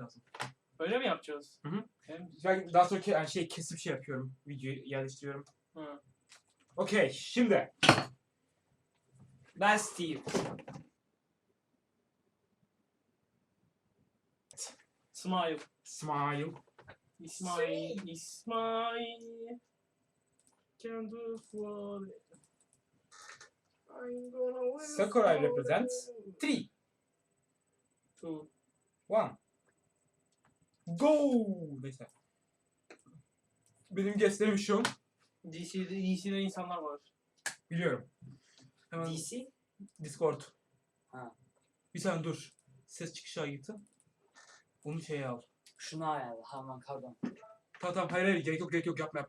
lazım. Öyle mi yapacağız? Hı hı. Hem... Ben daha sonra yani kesip yapıyorum. Videoyu yerleştiriyorum. Hı. Okey, şimdi. Ben Steve. Smile. Smile. İsmail. Can do for I'm gonna win. Sakurai represents 3, 2, 1. Go! Neyse. Benim guestlerim şu. DC'de insanlar var. Biliyorum. Hemen DC? Discord. Ha. Bir saniye dur. Ses çıkışı ayıtı. Onu şeye al. Şunu ayarla. Hamam karbon. Tamam hayır gerek yok yapma.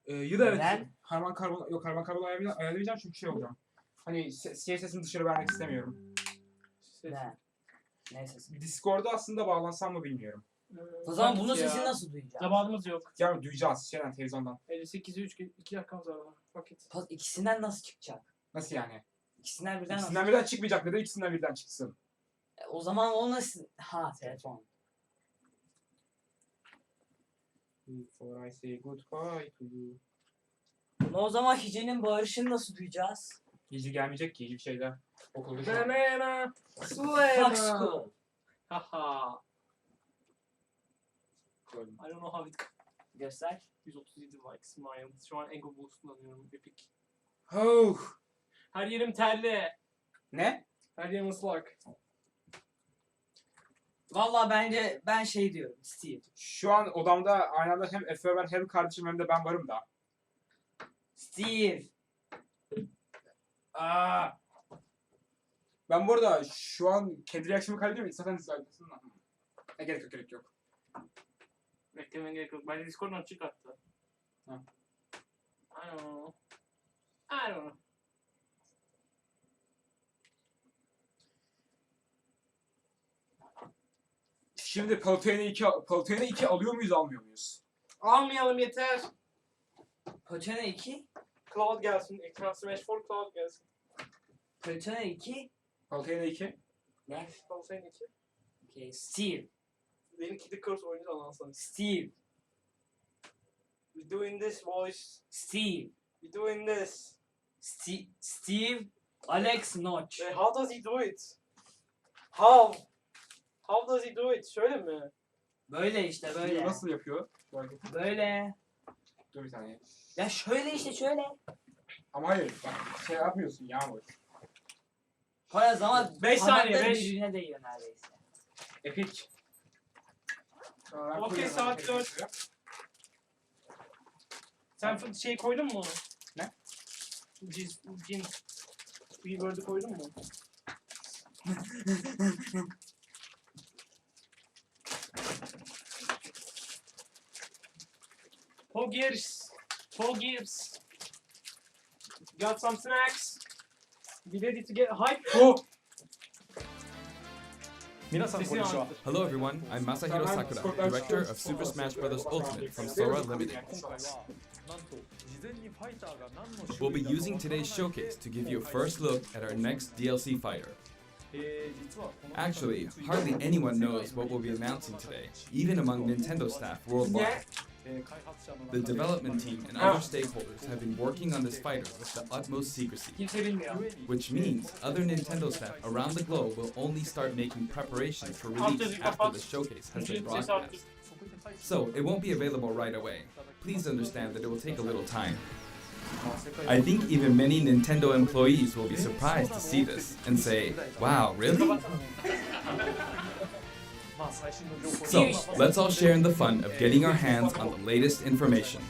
Ya da evet. Neden? Harman karbon ayarlayacağım çünkü şey olacağım. Hani sesini dışarı vermek istemiyorum. Ne? Neyse. Discord'a aslında bağlansam mı bilmiyorum. O zaman bunun sesini nasıl duyacağız? Zamanımız yok. Yani duyacağız televizyondan. 58'e 2 dakikamız var. Vakit. İkisinden nasıl çıkacak? Nasıl yani? İkisinden birden İkisinden birden çıkmayacak neden ikisinden birden çıksın? O zaman o nasıl? Ha, telefon. Before I say goodbye to you. O zaman Hice'nin bağırışını nasıl duyacağız? Hiç gelmeyecek ki hiçbir şeyde. Okulda şu an. Banana. Fuck Slava. school. Haha. Gördüm. I don't know how it Göster. 137 like smile. Şu an ego boost kullanıyorum. Epic. Oh. Her yerim terli. Ne? Her yerim ıslak. Vallahi bence ben şey diyorum. Steve. Şu an odamda aynı anda hem Efe Ömer hem kardeşim hem de ben varım da. Steve. Aa. Ben bu arada şu an kendi reaksiyonu kaydediyorum. Zaten izlersin. Gerek yok. Beklemen gerek yok. Bence Discord'dan açık attı. Ha. I don't know. Şimdi Palutena 2 alıyor muyuz almıyor muyuz? Almayalım yeter. Platoon 2. Cloud gelsin. Ekran Smash 4 Cloud gelsin. Platoon 2. Palutena 2. Ne? Cloud 2. Okay. Steve. Benim Kid Curse oyuncu da lansın. Steve. We doing this boys. Steve. We doing this. Steve. Alex Notch. How does he do it? How does he do it? Şöyle mi? Böyle işte böyle. Nasıl yapıyor? Şu hareketi. Böyle. Dur bir saniye. Ya şöyle işte şöyle. Ama hayır bak şey yapmıyorsun Yağmur. Poyraz ama 5 saniye, parmakları 5. birbirine değiyor neredeyse. Epik. Okey, saat 4. Sen şey koydun mu? Ne? Cin. Word'ü koydun mu? Pogiers. Got some snacks. Be ready to get hype. Oh! Hello everyone, I'm Masahiro Sakura, director of Super Smash Bros. Ultimate from Sora Limited. We'll be using today's showcase to give you a first look at our next DLC fighter. Actually, hardly anyone knows what we'll be announcing today, even among Nintendo staff worldwide. The development team and other stakeholders have been working on this fighter with the utmost secrecy, which means other Nintendo staff around the globe will only start making preparations for release after the showcase has been broadcast. So, it won't be available right away. Please understand that it will take a little time. I think even many Nintendo employees will be surprised to see this and say, wow, really? So, let's all share in the fun of getting our hands on the latest information.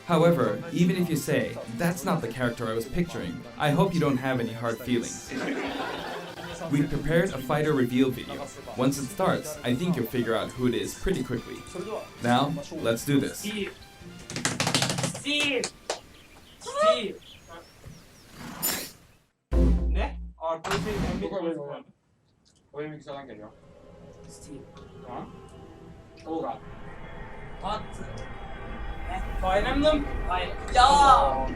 However, even if you say, that's not the character I was picturing, I hope you don't have any hard feelings. We've prepared a fighter reveal video. Once it starts, I think you'll figure out who it is pretty quickly. Now, let's do this. Steve. Ne? Arkada şey var. Oyun bilgisayardan geliyor. Steve. Tamam. Olga. Pat. Fire Emblem. Hayır. Ya.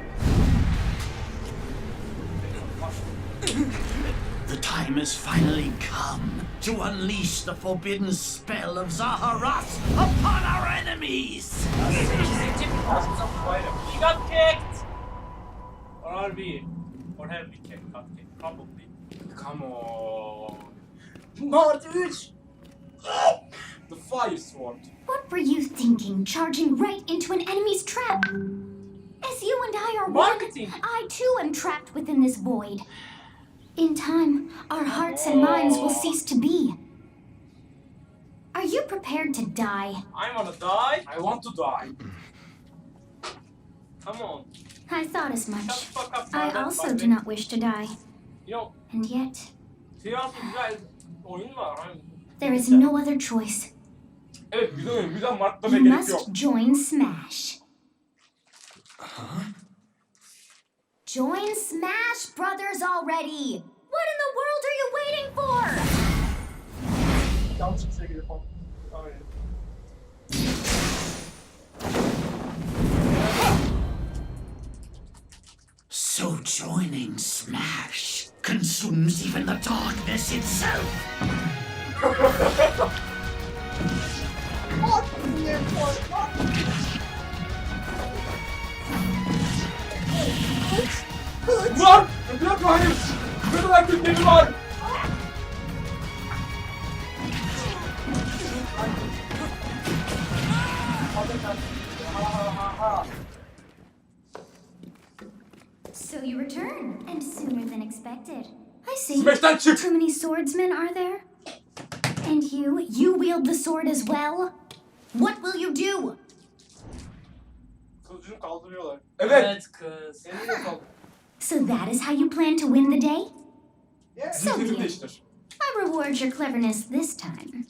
The time has finally come to unleash the forbidden spell of Zaharas upon our enemies! He got kicked! Or are we? Or have we got kicked? Probably. Come on. Part 3. The fire sword. What were you thinking, charging right into an enemy's trap? As you and I are one, Marketing! I too am trapped within this void. In time, our hearts and minds will cease to be. Are you prepared to die? I wanna die? I want to die. Come on. I thought as Shut the much. fuck up. I also do not wish to die. You know, And yet, tiyatro güzel oyun var. Hani there is no other choice. Evet güzel oyun. Güzel marketlamaya You gerek yok. must join Smash. Join Smash Brothers already! What in the world are you waiting for? yanlış kişiye gidiyor falan. Aynen. So joining Smash consumes even the darkness itself! Var! Bırak hayır! Ne kadar kötüleri var! So you return, and sooner than expected. I see. Smash'tan çık! Too many swordsmen are there? And you wield the sword as well? What will you do? Kılıcını kaldırıyorlar. Evet! kız. Seni de kaldır. So that is how you plan to win the day? Yeah. So Zihnini be it. değiştir. I reward your cleverness this time.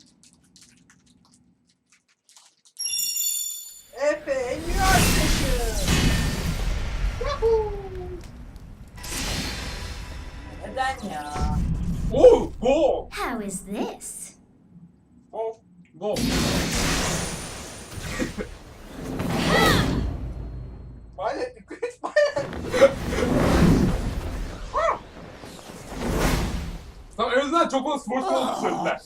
Efe Ömer. Neden ya? Oo! Go! How is this? Go! Go! Violet, dikkat et Violet. Tamam en azından çok fazla spor salonu söylediler.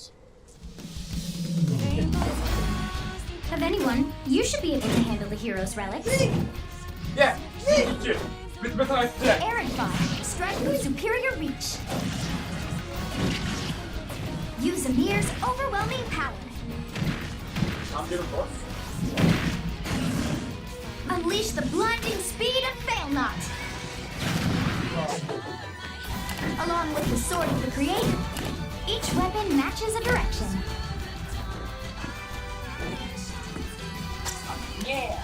Of anyone, you should be able to handle the hero's relics. Yeah! 2. Bitme tarihçi. Arid Fire, strike with superior reach. Use Amir's overwhelming power. Tam bir boss. Unleash the blinding speed of Failnaught. Along with the sword of the creator, each weapon matches a direction. Yeah.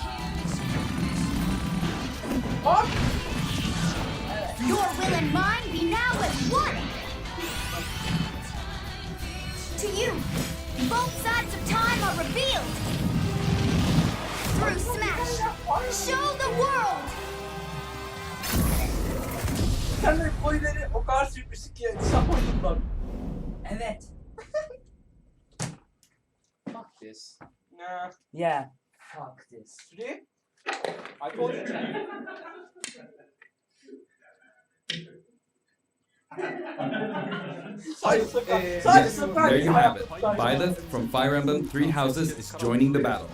Your will and mine be now as one. To you, both sides of time are revealed. Through Smash, show the world. Sen de boyları o kadar sürmüşsün ki şap oyundan. Evet. Fuck this. Nah. Yeah. Fuck this. Three. I told you to. There you have it. Byleth from Fire Emblem Three Houses is joining the battle.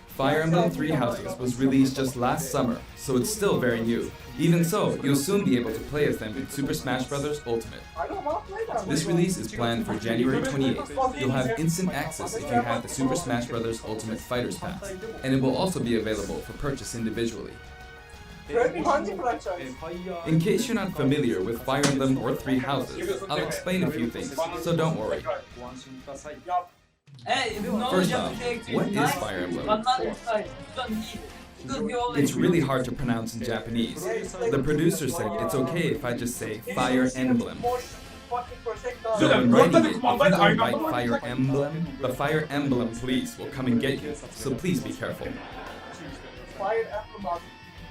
Fire Emblem Three Houses was released just last summer, so it's still very new. Even so, you'll soon be able to play as them in Super Smash Bros. Ultimate. I don't want to play that. This release is planned for January 28th. You'll have instant access if you have the Super Smash Bros. Ultimate Fighters Pass, and it will also be available for purchase individually. Premier hangi franchise? In case you're not familiar with Fire Emblem or Three Houses, I'll explain a few things, so don't worry. First off, what is Fire Emblem? It's really hard to pronounce in Japanese. The producer said it's okay if I just say Fire Emblem. So when writing it, if you don't write Fire Emblem, the Fire Emblem police will come and get you, so please be careful. Fire Emblem abi.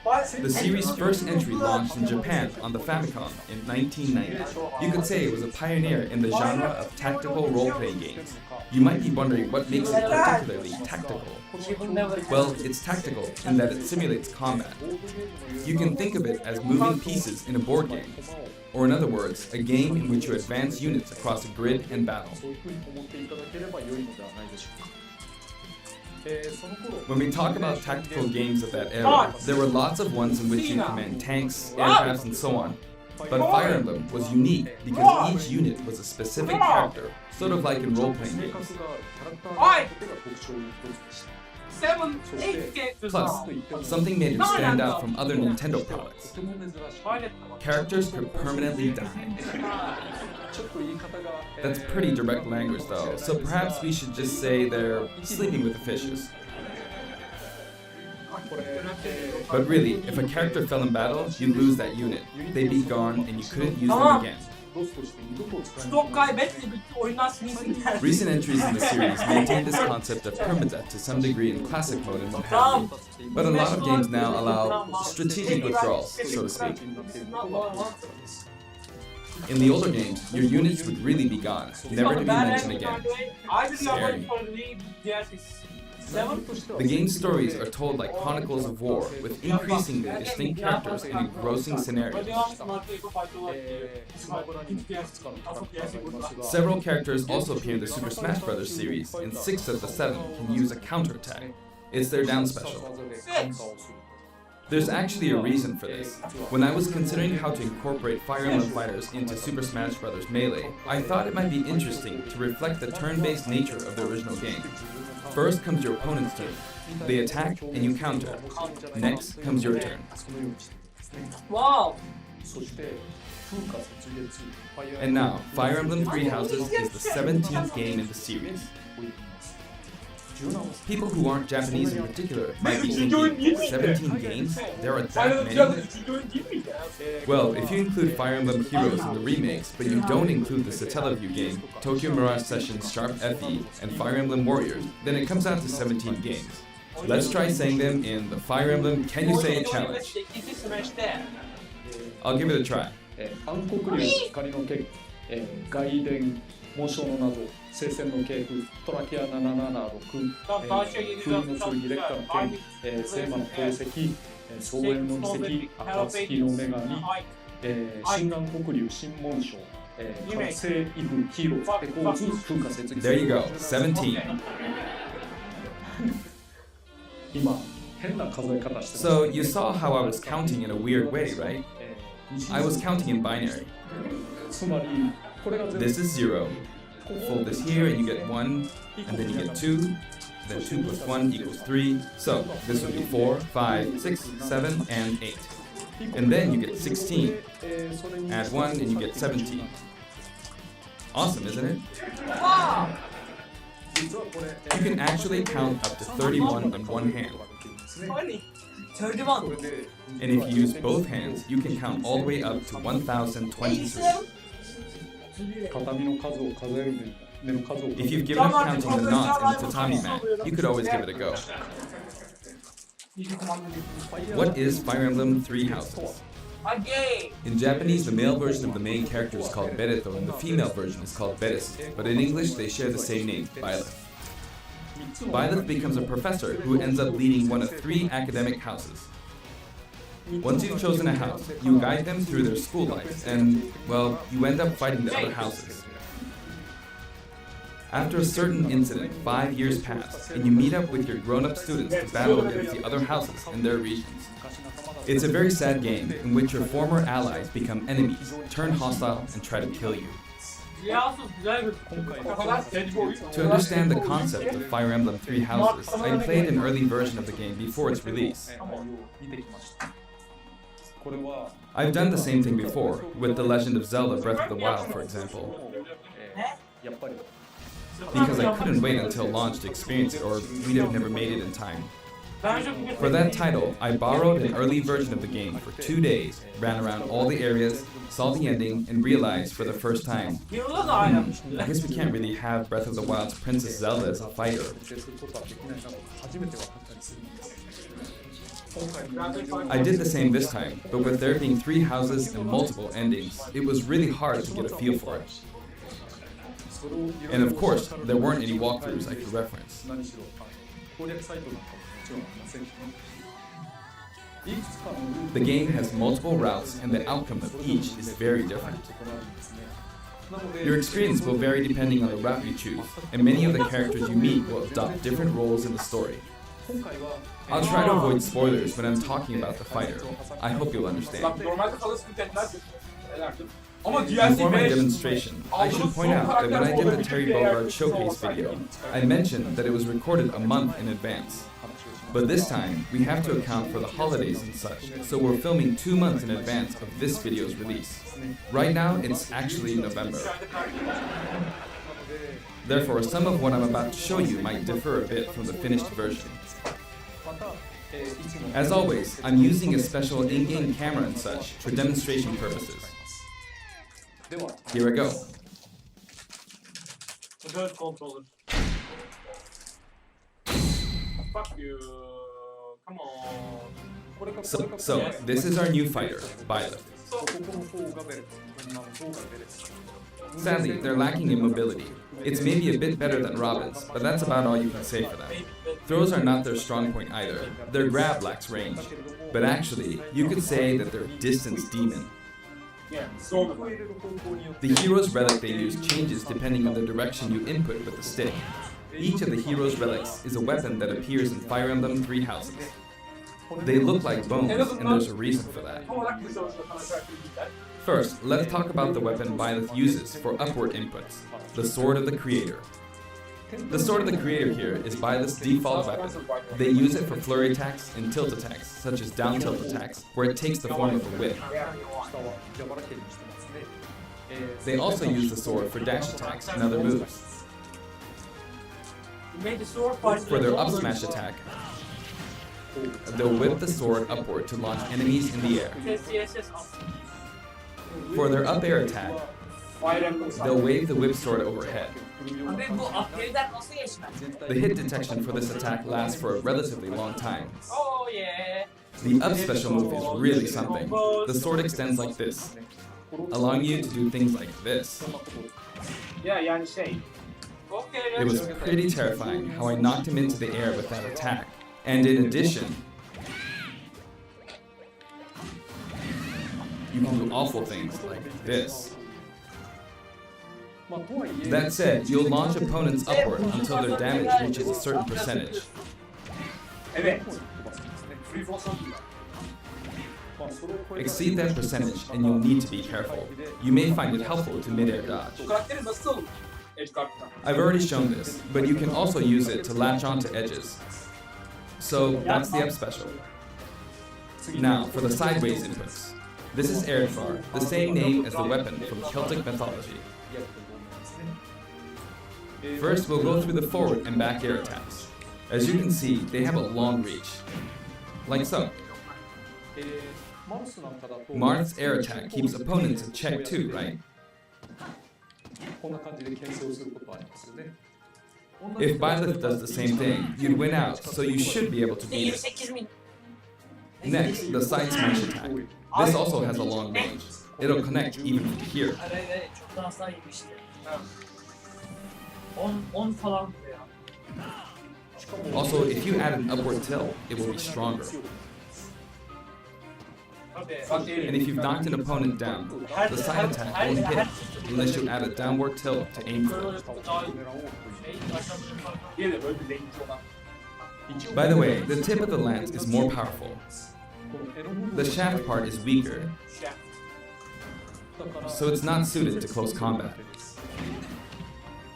The series' first entry launched in Japan on the Famicom in 1990. You could say it was a pioneer in the genre of tactical role-playing games. You might be wondering what makes it particularly tactical. Well, it's tactical in that it simulates combat. You can think of it as moving pieces in a board game. Or in other words, a game in which you advance units across a grid and battle. When we talk about tactical games of that era, there were lots of ones in which you command tanks, aircrafts, and so on. But Fire Emblem was unique because each unit was a specific character, sort of like in role-playing games. Plus, something made it stand out from other Nintendo products. Characters could permanently die. That's pretty direct language though, so perhaps we should just say they're sleeping with the fishes. But really, if a character fell in battle, you'd lose that unit. They'd be gone and you couldn't use them again. Recent entries in the series maintain this concept of permadeath to some degree in classic mode and what have you. But a lot of games now allow strategic withdrawals, so to speak. In the older games, your units would really be gone, never to be mentioned again. Scary. The game's stories are told like chronicles of war, with increasingly distinct characters and engrossing scenarios. Several characters also appear in the Super Smash Bros. Series, and 6 of the 7 can use a counterattack. It's their down special. There's actually a reason for this. When I was considering how to incorporate Fire Emblem fighters into Super Smash Bros. Melee, I thought it might be interesting to reflect the turn-based nature of the original game. First comes your opponent's turn. They attack and you counter. Next comes your turn. Wow! And now, Fire Emblem Three Houses is the 17th game in the series. People who aren't Japanese in particular might be thinking, 17 games? There are that many? Well, if you include Fire Emblem Heroes in the remakes, but you don't include the Satellaview game, Tokyo Mirage Sessions Sharp FE, and Fire Emblem Warriors, then it comes out to 17 games. Let's try saying them in the Fire Emblem Can You Say It challenge. I'll give it a try. 紋章の謎、聖戦の系譜、トラキア776、冬の剣、烈火の剣、聖魔の宝石、草原の奇跡、暁の女神、心眼黒竜新紋章、覚醒イフヒーロー、テコーズ、風化節。 There you go, 17. 今、変な数え方してます。 So you saw how I was counting in a weird way, right? I was counting in binary. つまり This is 0. Fold this here and you get 1, and then you get 2, then 2 plus 1 equals 3. So this would be 4, 5, 6, 7, and 8. And then you get 16. Add 1 and you get 17. Awesome, isn't it? Wow! You can actually count up to 31 on one hand. 31. And if you use both hands, you can count all the way up to 1023. If you've given up counting the knots in the tatami mat, you could always give it a go. What is Fire Emblem Three Houses? In Japanese, the male version of the main character is called Bereto and the female version is called Beres, but in English they share the same name, Byleth. Byleth becomes a professor who ends up leading one of 3 academic houses. Once you've chosen a house, you guide them through their school life, and, well, you end up fighting the other houses. After a certain incident, 5 years pass, and you meet up with your grown-up students to battle against the other houses in their regions. It's a very sad game in which your former allies become enemies, turn hostile, and try to kill you. To understand the concept of Fire Emblem Three Houses, I played an early version of the game before its release. I've done the same thing before, with The Legend of Zelda Breath of the Wild, for example. Because I couldn't wait until launch to experience it, or we'd have never made it in time. For that title, I borrowed an early version of the game for 2 days, ran around all the areas, saw the ending, and realized for the first time, I guess we can't really have Breath of the Wild's Princess Zelda as a fighter. I did the same this time, but with there being 3 houses and multiple endings, it was really hard to get a feel for it. And of course, there weren't any walkthroughs I could reference. The game has multiple routes and the outcome of each is very different. Your experience will vary depending on the route you choose, and many of the characters you meet will adopt different roles in the story. I'll try to avoid spoilers when I'm talking about the fighter. I hope you'll understand. Before my demonstration, I should point out that when I did the Terry Bogard showcase video, I mentioned that it was recorded a month in advance. But this time, we have to account for the holidays and such, so we're filming 2 months in advance of this video's release. Right now, it's actually November. Therefore, some of what I'm about to show you might differ a bit from the finished version. As always, I'm using a special in-game camera and such for demonstration purposes. Here I go. Third controller. Fuck you. Come on. So this is our new fighter, Byleth. Sadly, they're lacking in mobility. It's maybe a bit better than Robin's, but that's about all you can say for them. Throws are not their strong point either. Their grab lacks range. But actually, you could say that they're a distance demon. The hero's relic they use changes depending on the direction you input with the stick. Each of the hero's relics is a weapon that appears in Fire Emblem 3 houses. They look like bones, and there's a reason for that. First, let's talk about the weapon Byleth uses for upward inputs, the Sword of the Creator. The Sword of the Creator here is Byleth's default weapon. They use it for flurry attacks and tilt attacks, such as down tilt attacks, where it takes the form of a whip. They also use the sword for dash attacks and other moves. For their up smash attack, they'll whip the sword upward to launch enemies in the air. For their up air attack, they'll wave the whip sword overhead. The hit detection for this attack lasts for a relatively long time. The up special move is really something. The sword extends like this, allowing you to do things like this. It was pretty terrifying how I knocked him into the air with that attack. And in addition, you can do awful things like this. That said, you'll launch opponents upward until their damage reaches a certain percentage. Exceed that percentage and you'll need to be careful. You may find it helpful to mid-air dodge. I've already shown this, but you can also use it to latch onto edges. So that's the up special. Now for the sideways inputs. This is Eredvar, the same name as the weapon from Celtic mythology. First, we'll go through the forward and back air attacks. As you can see, they have a long reach. Like so. Marth's air attack keeps opponents in check too, right? If Byleth does the same thing, you'd win out, so you should be able to beat it. Next, the side smash attack. This also has a long range. It'll connect even from here. Also, if you add an upward tilt, it will be stronger. And if you've knocked an opponent down, the side attack won't hit unless you add a downward tilt to aim for it. By the way, the tip of the lance is more powerful. The shaft part is weaker, so it's not suited to close combat.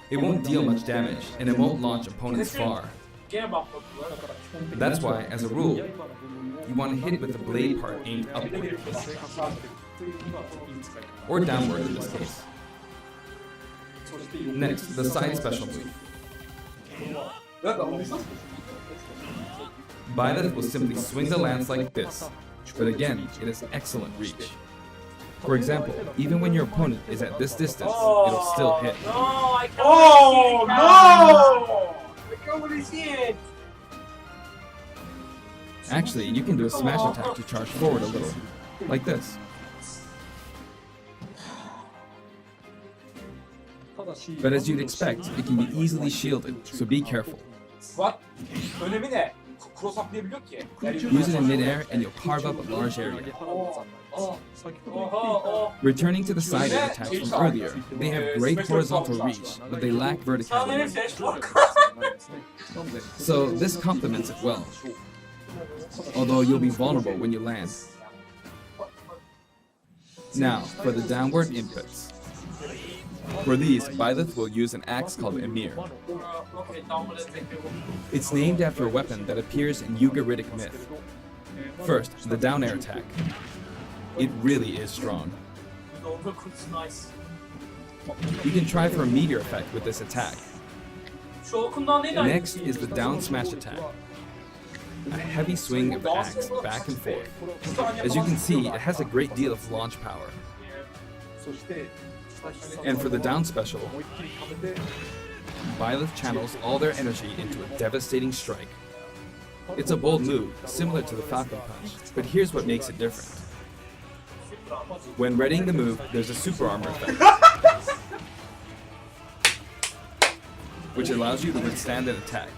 It won't deal much damage, and it won't launch opponents far. That's why, as a rule, you want to hit with the blade part aimed upward. Or downward in this case. Next, the side special move. Byleth will simply swing the lance like this, but again, it has excellent reach. For example, even when your opponent is at this distance, it'll still hit. Oh no! Look over his head! Actually, you can do a smash attack to charge forward a little, like this. But as you'd expect, it can be easily shielded, so be careful. What? Önemi ne? Cross atlayabiliyor ki. Use it in midair and you'll carve up a large area. Returning to the side air attacks from earlier, they have great horizontal reach, but they lack verticality. So this complements it well, although you'll be vulnerable when you land. Now, for the downward inputs. For these, Byleth will use an axe called Emir. It's named after a weapon that appears in Ugaritic myth. First, the down air attack. It really is strong. You can try for a meteor effect with this attack. Next is the down smash attack. A heavy swing of the axe back and forth. As you can see, it has a great deal of launch power. And for the down special, Byleth channels all their energy into a devastating strike. It's a bold move, similar to the Falcon Punch, but here's what makes it different. When readying the move, there's a super armor effect, which allows you to withstand an attack.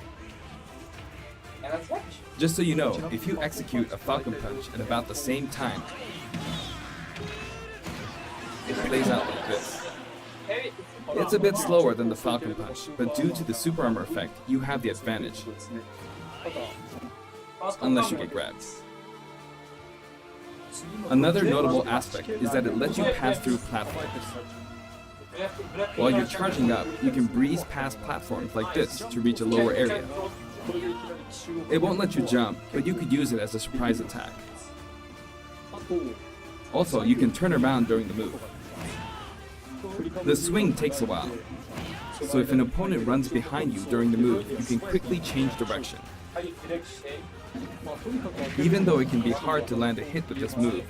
Just so you know, if you execute a Falcon Punch at about the same time, it plays out like this. It's a bit slower than the Falcon Punch, but due to the super armor effect, you have the advantage. Unless you get grabbed. Another notable aspect is that it lets you pass through platforms. While you're charging up, you can breeze past platforms like this to reach a lower area. It won't let you jump, but you could use it as a surprise attack. Also, you can turn around during the move. The swing takes a while, so if an opponent runs behind you during the move, you can quickly change direction. Even though it can be hard to land a hit with this move,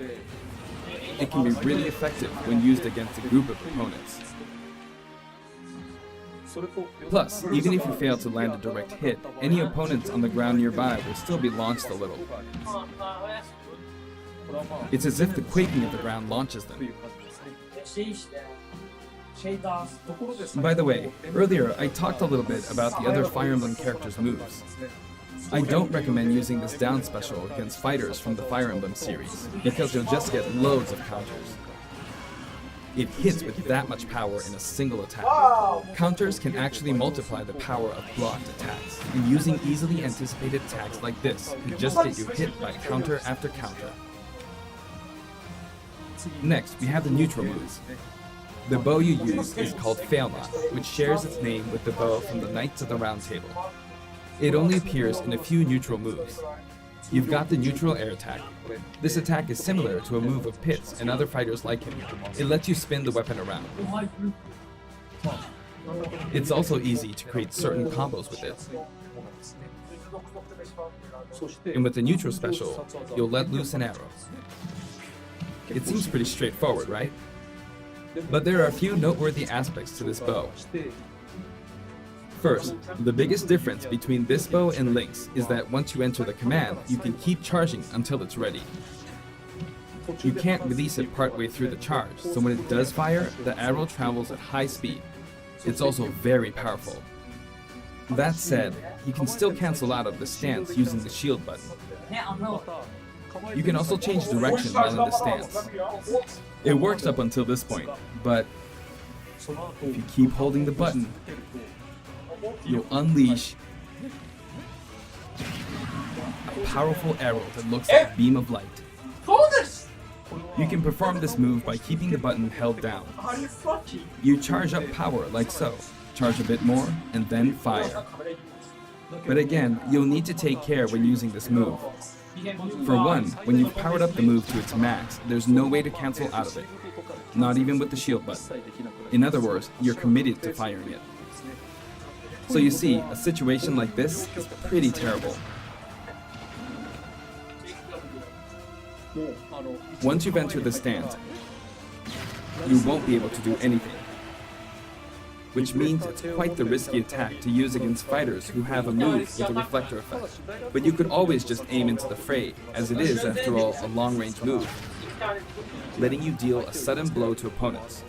it can be really effective when used against a group of opponents. Plus, even if you fail to land a direct hit, any opponents on the ground nearby will still be launched a little. It's as if the quaking of the ground launches them. By the way, earlier I talked a little bit about the other Fire Emblem characters' moves. I don't recommend using this down special against fighters from the Fire Emblem series, because you'll just get loads of counters. It hits with that much power in a single attack. Counters can actually multiply the power of blocked attacks, and using easily anticipated attacks like this can just get you hit by counter after counter. Next, we have the neutral moves. The bow you use is called Failnaught, which shares its name with the bow from the Knights of the Round Table. It only appears in a few neutral moves. You've got the neutral air attack. This attack is similar to a move of Pit's and other fighters like him. It lets you spin the weapon around. It's also easy to create certain combos with it. And with the neutral special, you'll let loose an arrow. It seems pretty straightforward, right? But there are a few noteworthy aspects to this bow. First, the biggest difference between this bow and Link's is that once you enter the command, you can keep charging until it's ready. You can't release it partway through the charge, so when it does fire, the arrow travels at high speed. It's also very powerful. That said, you can still cancel out of the stance using the shield button. You can also change direction while in the stance. It works up until this point, but if you keep holding the button, you'll unleash a powerful arrow that looks like a beam of light. You can perform this move by keeping the button held down. You charge up power like so, charge a bit more, and then fire. But again, you'll need to take care when using this move. For one, when you've powered up the move to its max, there's no way to cancel out of it. Not even with the shield button. In other words, you're committed to firing it. So you see, a situation like this is pretty terrible. Once you've entered the stance, you won't be able to do anything. which means it's quite the risky attack to use against fighters who have a move with a reflector effect. But you could always just aim into the fray, as it is, after all, a long-range move, letting you deal a sudden blow to opponents.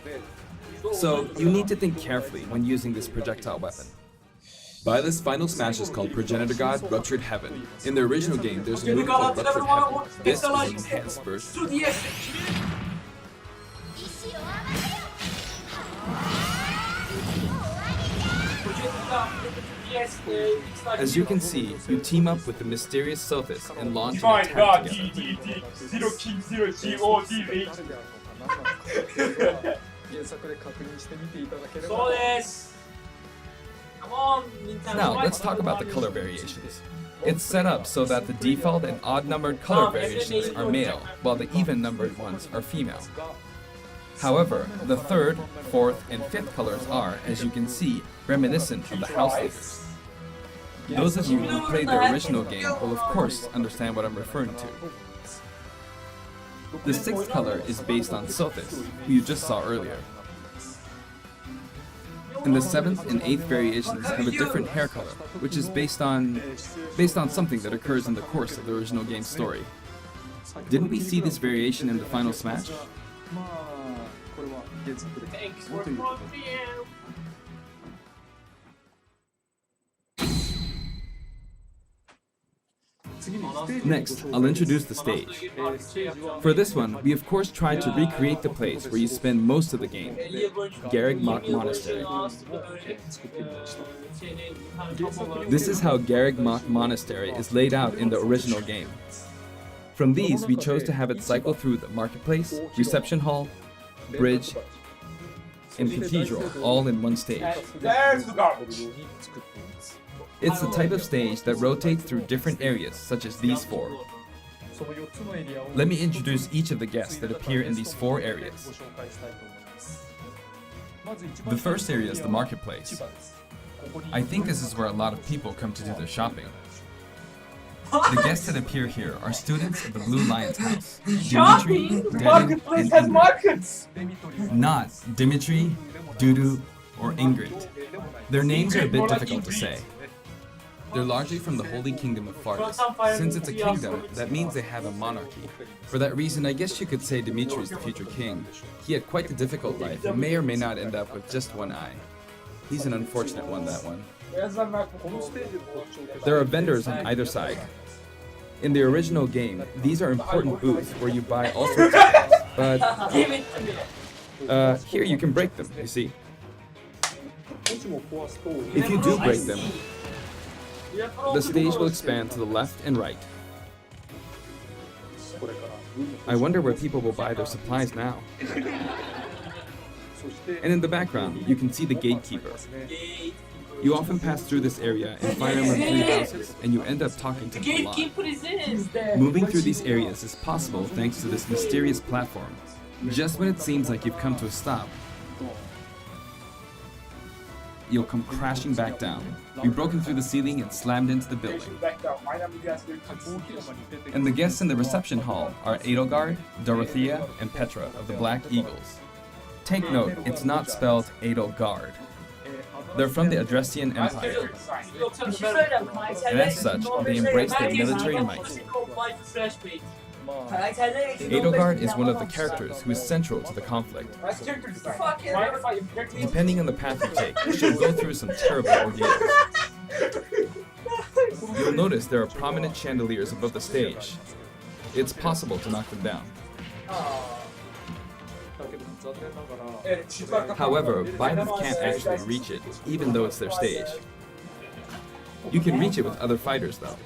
So you need to think carefully when using this projectile weapon. By this final smash is called Progenitor God Ruptured Heaven. In the original game, there's a move called Ruptured Heaven. This is an enhanced version. As you can see, you team up with the mysterious Sophis and launch an attack together. 原作で確認してみていただければ。そうです。Come on, Nintendo. Now, let's talk about the color variations. It's set up so that the default and odd-numbered color variations are male, while the even-numbered ones are female. However, the third, fourth, and fifth colors are, as you can see, reminiscent of the house leaders. Those of you who played the original game will of course understand what I'm referring to. The sixth color is based on Sophis, who you just saw earlier. And the seventh and eighth variations have a different hair color, which is based on something that occurs in the course of the original game's story. Didn't we see this variation in the final smash? Thanks for the review. Next, I'll introduce the stage. For this one, we of course tried to recreate the place where you spend most of the game, Garreg Mach Monastery. This is how Garreg Mach Monastery is laid out in the original game. From these, we chose to have it cycle through the marketplace, reception hall, bridge, and cathedral all in one stage. There's the garbage. It's the type of stage that rotates through different areas, such as these four. Let me introduce each of the guests that appear in these four areas. The first area is the marketplace. I think this is where a lot of people come to do their shopping. The guests that appear here are students of the Blue Lion's house. Dimitri, Dedu, Marketplace has markets! not Dimitri, Dudu, or Ingrid. Their names are a bit difficult to say. They're largely from the Holy Kingdom of Fargus. Since it's a kingdom, that means they have a monarchy. For that reason, I guess you could say Dimitri is the future king. He had quite the difficult life and may or may not end up with just one eye. He's an unfortunate one, that one. There are vendors on either side. In the original game, these are important booths where you buy all sorts of things, but here you can break them, you see. If you do break them, the stage will expand to the left and right. I wonder where people will buy their supplies now. And in the background, you can see the gatekeeper. You often pass through this area in Fire Emblem 3 houses, and you end up talking to them a lot. Moving through these areas is possible thanks to this mysterious platform. Just when it seems like you've come to a stop, you'll come crashing back down. Be broken through the ceiling and slammed into the building. And the guests in the reception hall are Edelgard, Dorothea, and Petra of the Black Eagles. Take note, it's not spelled Edelgard. They're from the Adressian Empire, and as such, they embrace their military might. Edelgard is one of the characters who is central to the conflict. Depending on the path you take, she'll go through some terrible ordeals. You'll notice there are prominent chandeliers above the stage. It's possible to knock them down. However, Bideth can't actually reach it, even though it's their stage. You can reach it with other fighters, though.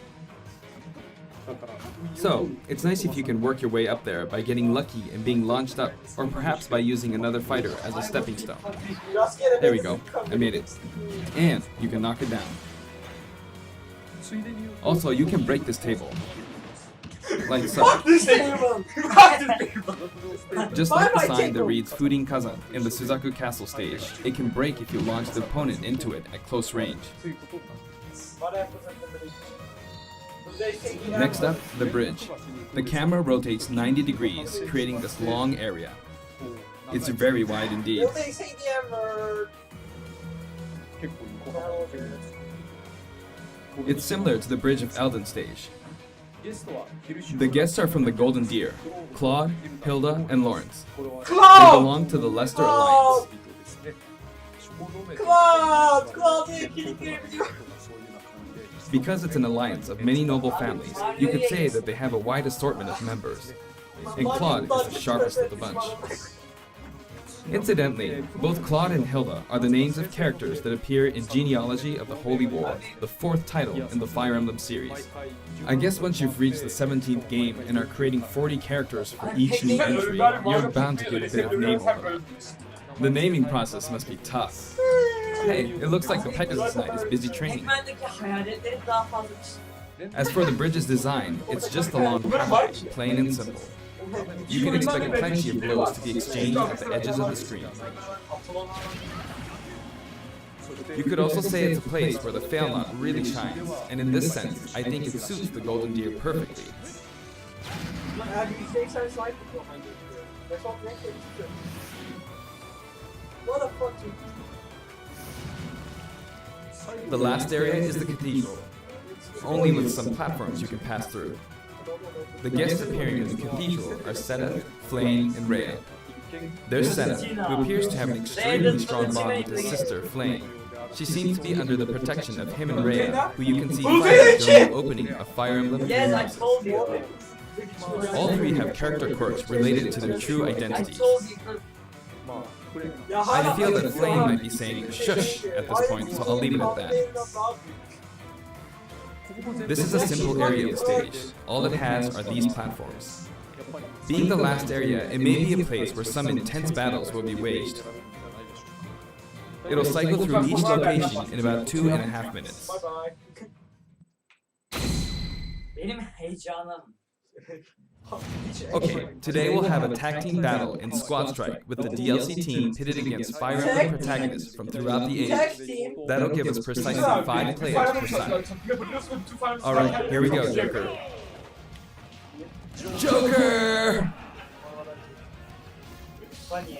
So, it's nice if you can work your way up there by getting lucky and being launched up, or perhaps by using another fighter as a stepping stone. There we go, I made it. And you can knock it down. Also, you can break this table. Like so. Just like the sign that reads Fudin Kazan in the Suzaku Castle stage, it can break if you launch the opponent into it at close range. Next up, the bridge. The camera rotates 90 degrees, creating this long area. It's very wide indeed. 結構横幅が広いです。 It's similar to the Bridge of Elden stage. ゲストはヒルシュ The guests are from the Golden Deer: Claude, Hilda, and Lawrence. これは They belong to the Leicester Alliance. ですね。小路面 Claude! Claude, can you get me? Because it's an alliance of many noble families, you could say that they have a wide assortment of members. And Claude is the sharpest of the bunch. Incidentally, both Claude and Hilda are the names of characters that appear in Genealogy of the Holy War, the fourth title in the Fire Emblem series. I guess once you've reached the 17th game and are creating 40 characters for each new entry, you're bound to get a bit of name over them. The naming process must be tough. Hey, it looks like the Pegasus Knight is busy training. Ekmendeki hayaletlerin daha fazla As for the bridge's design, it's just a long pathway, plain and simple. You can expect plenty of blows to be exchanged at the edges of the screen. You could also say it's a place where the fail knot really shines, and in this sense, I think it suits the Golden Deer perfectly. What the fuck, dude? The last area is the cathedral, only with some platforms you can pass through. The guests appearing in the cathedral are Seta, Flame, and Rhea. There's Seta, who appears to have an extremely strong bond with his sister, Flame. She seems to be under the protection of him and Rhea, who you can see fight during the opening of Fire Emblem. Yes, I told you. All three have character quirks related to their true I identities. told you. I feel that Flame might be saying shush at this point, so I'll leave it at that. This is a simple area of the stage. All it has are these platforms. Being the last area, it may be a place where some intense battles will be waged. It'll cycle through each location in about 2.5 minutes. Bye-bye. Benim heyecanım. Okay, today we'll have a tag team battle in Squad Strike with the DLC team pitted against Fire Emblem protagonists from throughout the Tag ages. team. That'll give us precisely 5 players per side. Alright, here we go, Joker. Joker! Funny.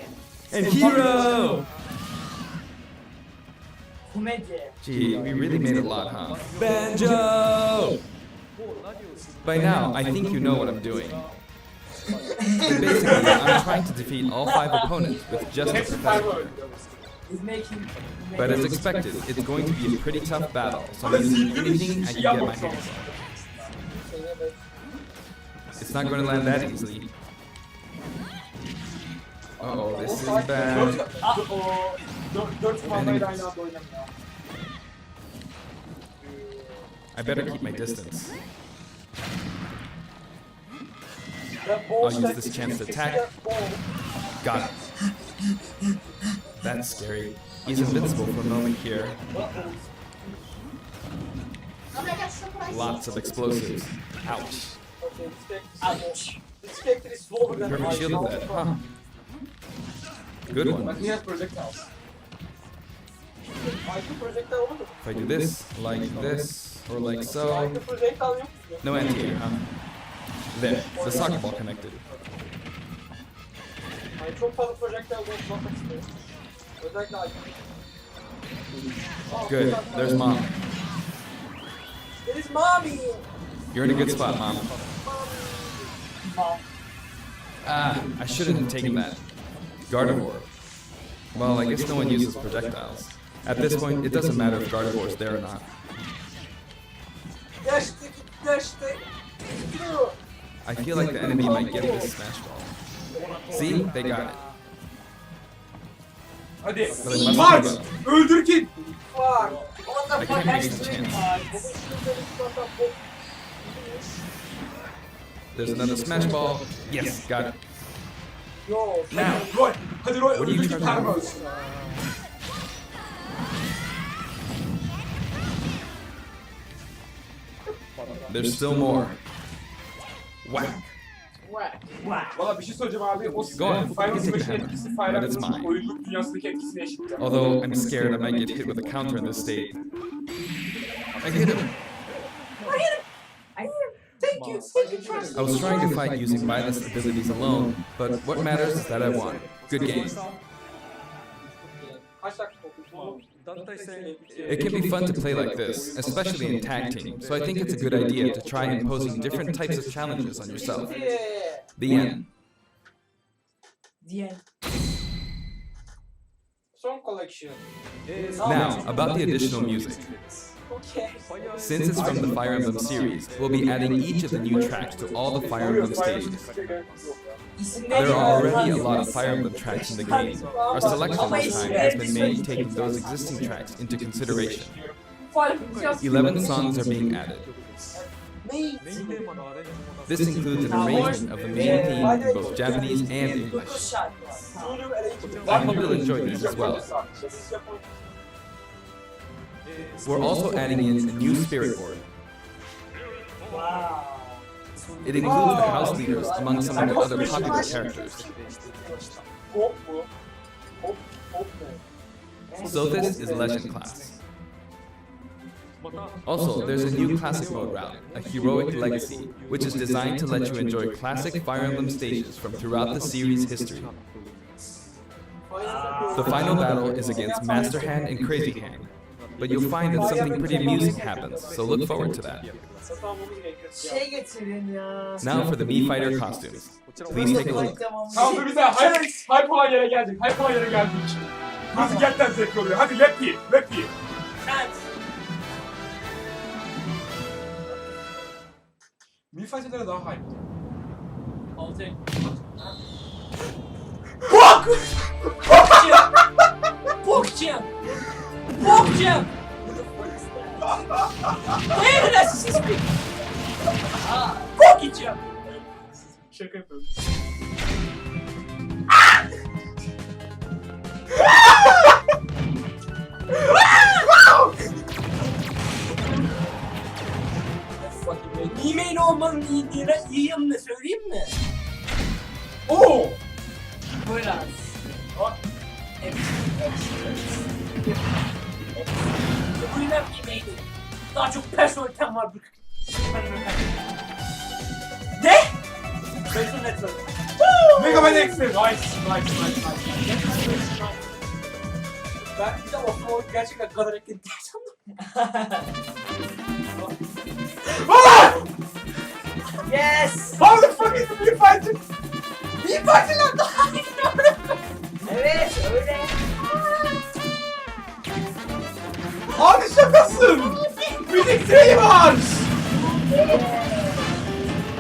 And Hero! Komedi. Gee, we really made it a lot, huh? Banjo! By now, I think you know what I'm doing. But basically, I'm trying to defeat all 5 opponents with just a professional. He's making. But as expected, it's going to be a pretty tough battle, so I'm using anything I can get my hands on. It's not going to land that easily. Uh-oh, this is bad. I better keep my distance. I'll use this chance to attack. Got it. That's scary. He's invincible for a moment here. Lots of explosives. Ouch. Ouch. Perfect shield of that, huh? Good one. He has projectiles. If I do this, like this, or like so. No anti-air, huh? There, the soccer ball connected. Good, there's Mom. It is mommy! You're in a good spot, Mom. Ah, I shouldn't have taken that. Gardevoir. Well, I guess no one uses projectiles. At this point, it doesn't matter if Gardevoir's there or not. I feel like the enemy might get this smash ball. See? They got it. Hadi. But I must March! give up. Öldür ki! I can't waste the chance. There's another smash ball. Yes, got it. Now, Roy! Hadi Roy, What are you öldür ki trying to karma do? ölsün. there's still more. Whack. Valla bir şey söyleyeceğim abi. O Go on, Final you can take Smash'in the etkisi hammer, Fire but it's Emblem'in mine. oyunluk dünyasındaki etkisine eşit. Although I'm scared I might get hit with a counter in this state. I hit him. Thank you, thank you, trust. I was trying to fight using mindless abilities alone, but what matters is that I won. Good game. Kaç dakika olmuş? It can be fun to play like this, especially in tag team, so I think it's a good idea to try imposing different types of challenges on yourself. The end. Diye. Song collection. Now, about the additional music. Okay. Since it's from the Fire Emblem series, we'll be adding each of the new tracks to all the Fire Emblem stages. There are already a lot of Fire Emblem tracks in the game. Our selection this time has been made taking those existing tracks into consideration. 11 songs are being added. This includes an arrangement of the main theme in both Japanese and English. I hope you'll enjoy these as well. We're also adding in a new spirit board. Wow. It includes the house leaders among some of the other popular characters. Sothis is Legend class. Also, there's a new classic mode route, a heroic legacy, which is designed to let you enjoy classic Fire Emblem stages from throughout the series' history. The final battle is against Master Hand and Crazy Hand, but you'll find that something pretty amusing happens, so look forward to that. Şey getirin ya. Now for the Mii Fighter costumes. Please take a look. Tamam dur bize hype olan yere geldik. Hype olan yere geldik. Burası gerçekten zevkli oluyor. Hadi rap ye. Rap ye. Mii Fighter'lara daha hype. Altı. Bok! Bokçam. Bokçam. Where did I see speak? Bok içeceğim. Şaka yapıyorum. Yemeğin olmanın iyi yanını söyleyeyim mi? Oo! Poyraz. Bu yüzden yemeği değil. Daha çok personelitem var bu. Ne? Personelitem. Mega Man X. Nice. Ben bir de Osmanlı gerçekten kadar ekledim sandım. Yes. How the fuck is the Mii Fighter? Mii Fighter'lar daha iyi. Evet öyle. Abi şakasın. Müzik şeyi var.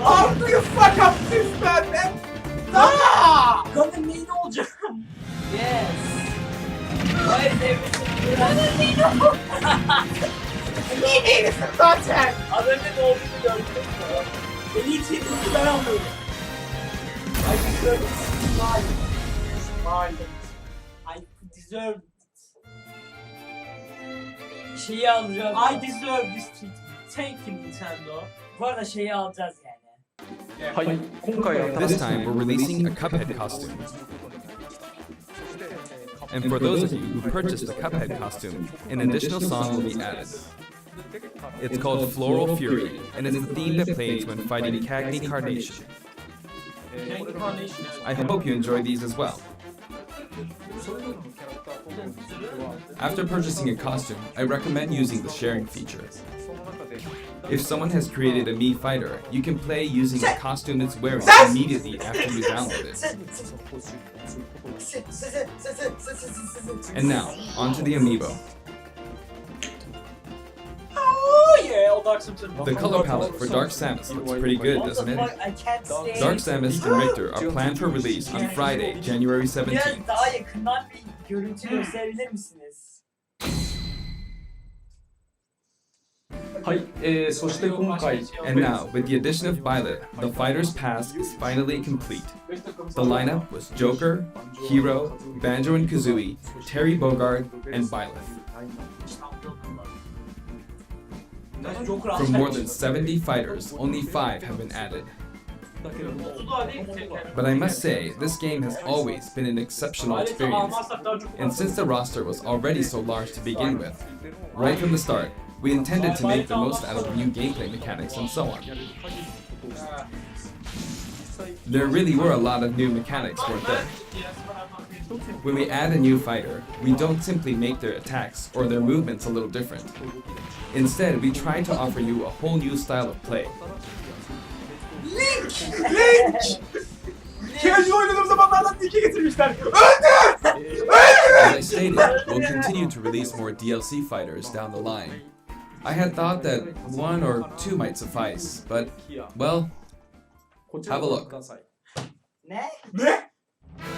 How do you fuck up this man? Kadın neyini olacağım? Yes. Hayır devletin. İyi değilsin zaten. Az önce ne olduğunu gördün mü? En iyi title'ı ben alıyorum. I deserve it. Smile. I deserve it. Şeyi alacağız. I deserve this treatment. Thank you Nintendo. Bu arada şeyi alacağız yani. はい、今回 This time we're releasing a Cuphead costume. And for those of you who purchased the Cuphead costume, an additional song will be added. It's called Floral Fury, and it's the theme that plays when fighting Cagney Carnation. I hope you enjoy these as well. After purchasing a costume, I recommend using the sharing feature. If someone has created a Mii Fighter, you can play using the costume it's wearing immediately after you download it. And now, onto the amiibo. Oh yeah, all Dark Simpson. The color palette for Dark Samus looks pretty good, doesn't it? I can't stand. Dark Samus and Richter are planned for release on Friday, January 17th. Biraz daha yakından bir görüntü gösterebilir misiniz? はい、そして今回 And now, with the addition of Violet, the fighter's past is finally complete. The lineup was Joker, Hero, Banjo and Kazooie, Terry Bogard, and Violet. From more than 70 fighters, only 5 have been added. But I must say, this game has always been an exceptional experience. And since the roster was already so large to begin with, right from the start, we intended to make the most out of the new gameplay mechanics and so on. There really were a lot of new mechanics, weren't there? When we add a new fighter, we don't simply make their attacks or their movements a little different. Instead, we try to offer you a whole new style of play. Casual oynadığım zamanlardan Link'e getirmişler. As I stated, we'll continue to release more DLC fighters down the line. I had thought that 1 or 2 might suffice, but, well, have a look. Ne? Ne?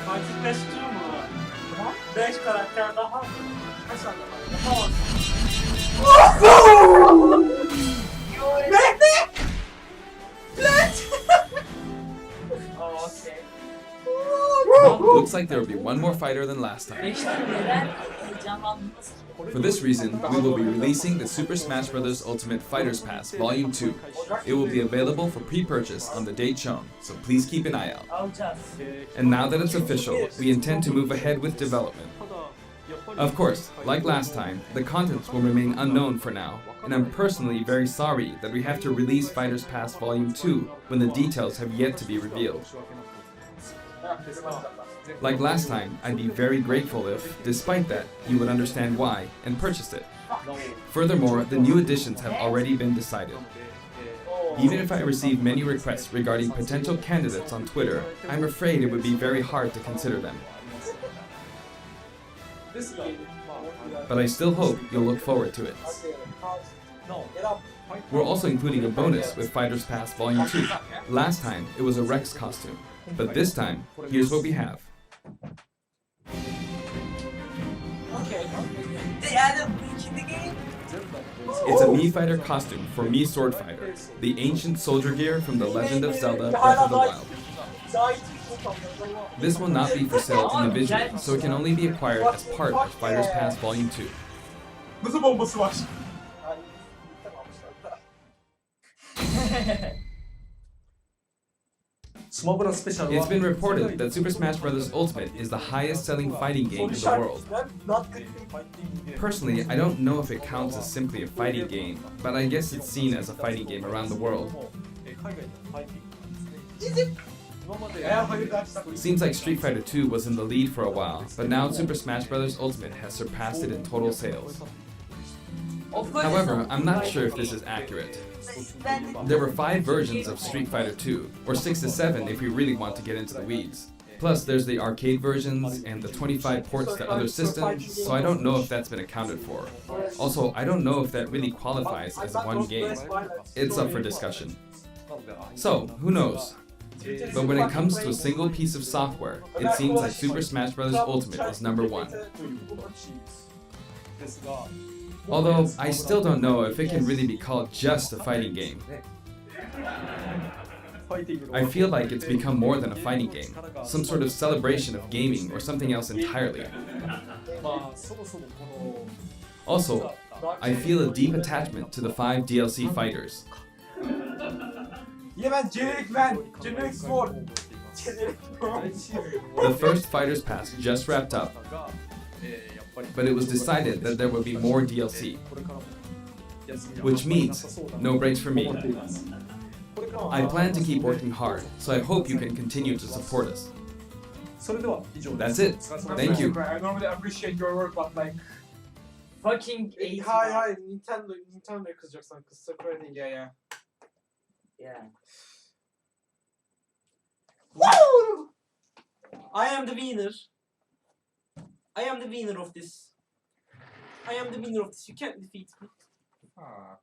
Takipleştiriyor mu? 5 karakter daha. Kaç tane daha? Tamam. Oh, okay. Looks like there will be one more fighter than last time. Neden heyecanlandınız ki? For this reason, we will be releasing the Super Smash Bros. Ultimate Fighters Pass Volume 2. It will be available for pre-purchase on the date shown, so please keep an eye out. Alacağız. And now that it's official, we intend to move ahead with development. Of course, like last time, the contents will remain unknown for now, and I'm personally very sorry that we have to release Fighters Pass Volume 2 when the details have yet to be revealed. Like last time, I'd be very grateful if, despite that, you would understand why and purchase it. Furthermore, the new additions have already been decided. Even if I receive many requests regarding potential candidates on Twitter, I'm afraid it would be very hard to consider them. But I still hope you'll look forward to it. We're also including a bonus with Fighters Pass Volume 2. Last time, it was a Rex costume. But this time, here's what we have. Okay. Yani bu ikili game. It's a Mii Fighter costume for Mii Sword Fighter, the ancient soldier gear from The Legend of Zelda Breath of the Wild. This will not be for sale individually, so it can only be acquired as part of Fighters Pass Volume 2. Nasıl bombası var? It's been reported that Super Smash Bros. Ultimate is the highest selling fighting game in the world. Personally, I don't know if it counts as simply a fighting game, but I guess it's seen as a fighting game around the world. Seems like Street Fighter 2 was in the lead for a while, but now Super Smash Bros. Ultimate has surpassed it in total sales. However, I'm not sure if this is accurate. There were 5 versions of Street Fighter 2, or 6 to 7 if we really want to get into the weeds. Plus, there's the arcade versions and the 25 ports to other systems, so I don't know if that's been accounted for. Also, I don't know if that really qualifies as one game. It's up for discussion. So, who knows? But when it comes to a single piece of software, it seems like Super Smash Bros. Ultimate is number 1. Although, I still don't know if it can really be called just a fighting game. I feel like it's become more than a fighting game, some sort of celebration of gaming or something else entirely. Also, I feel a deep attachment to the 5 DLC fighters. Yeah, man, generic sword. The first Fighters Pass just wrapped up, but it was decided that there would be more DLC, which means no breaks for me. I plan to keep working hard, so I hope you can continue to support us. That's it. Thank you. I normally appreciate your work, but like... Fucking 8. Hayır, Nintendo'ya kızacaksan kız Sakura değil. Yeah. Yeah. Woo! I am the winner. I am the winner of this. I am the winner of this. You can't defeat me. Fuck.